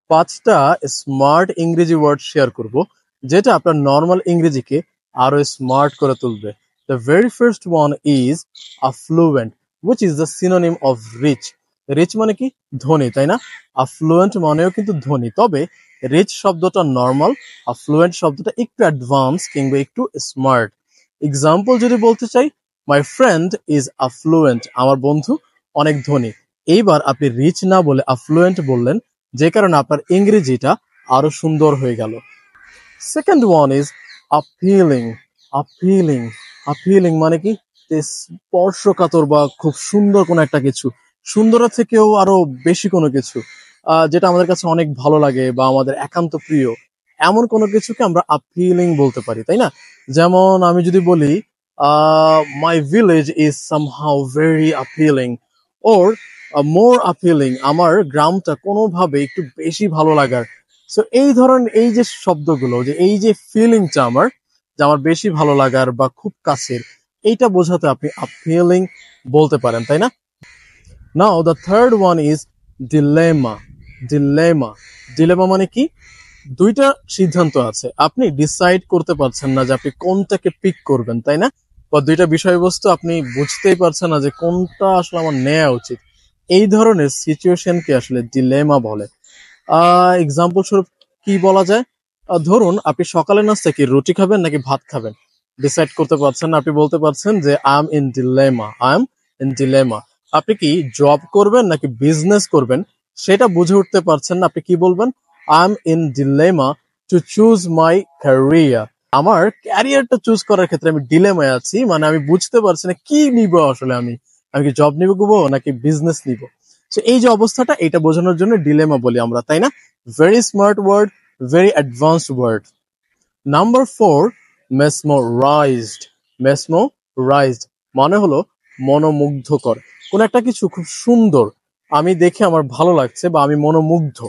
5টা স্মার্ট ইংরেজি word share করব যেটা আপনার নর্মাল ইংরেজিকে আরো স্মার্ট করে তুলবে। The very first one is affluent, which is the synonym of rich. Rich মানে কি? ধনী, তাই না? affluent মানেও কিন্তু ধনী, তবে রিচ শব্দটা নর্মাল, affluent শব্দটা একটু অ্যাডভান্স কিংবা একটু স্মার্ট। এক্সাম্পল যদি বলতে চাই, মাই ফ্রেন্ড ইজ affluent, আমার বন্ধু অনেক ধনী। এইবার আপনি রিচ না বলে affluent বললেন, যে কারণে আপনার ইংরেজিটা আরো সুন্দর হয়ে গেল। Second one is appealing. appealing appealing মানে কি? যে স্পর্শকাতর বা খুব সুন্দর কোনো একটা কিছু, সুন্দরের থেকেও আরো বেশি কোনো কিছু, যেটা আমাদের কাছে অনেক ভালো লাগে বা আমাদের একান্ত প্রিয়, এমন কোনো কিছুকে আমরা appealing বলতে পারি, তাই না? যেমন আমি যদি বলি my village is somehow very appealing, or more appealing, আমার গ্রামটা কোনোভাবে একটু বেশি ভালো লাগার। সো এই ধরনের এই যে শব্দগুলো, যে এই যে ফিলিংটা আমার, যে আমার বেশি ভালো লাগার বা খুব কাছের, এইটা বোঝাতে আপনি appealing বলতে পারেন, তাই না? Now the third one is dilemma. dilemma dilemma মানে কি? দুইটা সিদ্ধান্ত আছে, আপনি ডিসাইড করতে পারছেন না যে আপনি কোনটাকে পিক করবেন, তাই না? বা দুইটা বিষয়বস্তু আপনি বুঝতেই পারছেন না যে কোনটা আসলে আমার নেওয়া উচিত। এই ধরনের সিচুয়েশনকে আসলে ডিলেমা বলে। এক্সাম্পল স্বরূপ কি বলা যায়? ধরুন আপনি সকালের নাস্তায় কি রুটি খাবেন নাকি ভাত খাবেন, ডিসাইড করতে পারছেন না। আপনি বলতে পারছেন যে I M in dilemma, I am in dilemma. আপনি কি জব করবেন নাকি বিজনেস করবেন সেটা বুঝে উঠতে পারছেন না, আপনি কি বলবেন? I am in dilemma to choose my career. আমার ক্যারিয়ারটা চুজ করার ক্ষেত্রে আমি ডিলেমায় আছি, মানে আমি বুঝতে পারছি না কি নিব আসলে। আমি আমি কি জব নিব নাকি বিজনেস নিব। সো এই যে অবস্থাটা, এটা বোঝানোর জন্য ডিলেমা বলি আমরা, তাই না? Very smart word, very advanced word. Number 4, mesmerised. Mesmerised মানে হলো মনোমুগ্ধকর। কোন একটা কিছু খুব সুন্দর, আমি দেখে আমার ভালো লাগছে বা আমি মনোমুগ্ধ,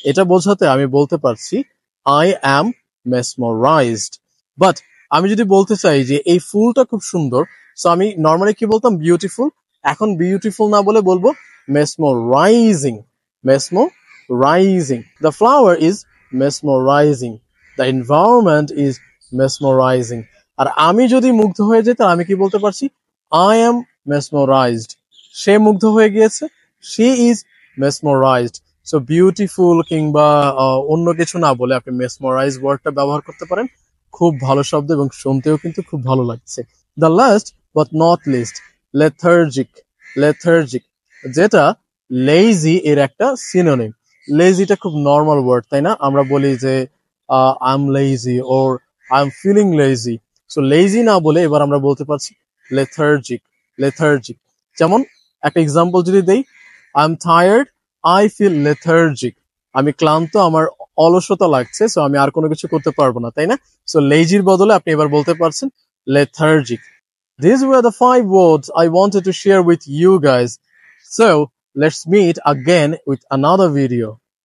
এটা বোঝাতে আমি বলতে পারছি আই অ্যাম মেসমোরাইজড। বাট আমি যদি বলতে চাই যে এই ফুলটা খুব সুন্দর, সো আমি নর্মালি কি বলতাম? বিউটিফুল। এখন বিউটিফুল না বলে বলবো mesmerizing. mesmerizing. The flower is mesmerizing. The environment is mesmerizing. আর আমি যদি মুগ্ধ হয়ে যাই, তাহলে আমি কি বলতে পারছি? I am mesmerized. সে মুগ্ধ হয়ে গিয়েছে, she is mesmerized. So beautiful কিংবা অন্য কিছু না বলে আপনি mesmerize ওয়ার্ডটা ব্যবহার করতে পারেন। খুব ভালো শব্দ এবং শুনতেও কিন্তু খুব ভালো লাগছে। The last but not least, lethargic. lethargic যেটা লেজি এর একটা সিনোনিম। লেজিটা খুব নর্মাল ওয়ার্ড, তাই না? আমরা বলি যে I am lazy or I am feeling lazy. So lazy না বলে এবার আমরা বলতে পারছি লেথার্জিক। লেথার্জিক যেমন একটা এক্সাম্পল যদি দেই, I am tired, I feel lethargic. আমি ক্লান্ত, আমার অলসতা লাগছে, সো আমি আর কোনো কিছু করতে পারবো না, তাই না? সো লেজির বদলে আপনি এবার বলতে পারছেন lethargic. These were the 5 words I wanted to share with you guys. So let's meet again with another video.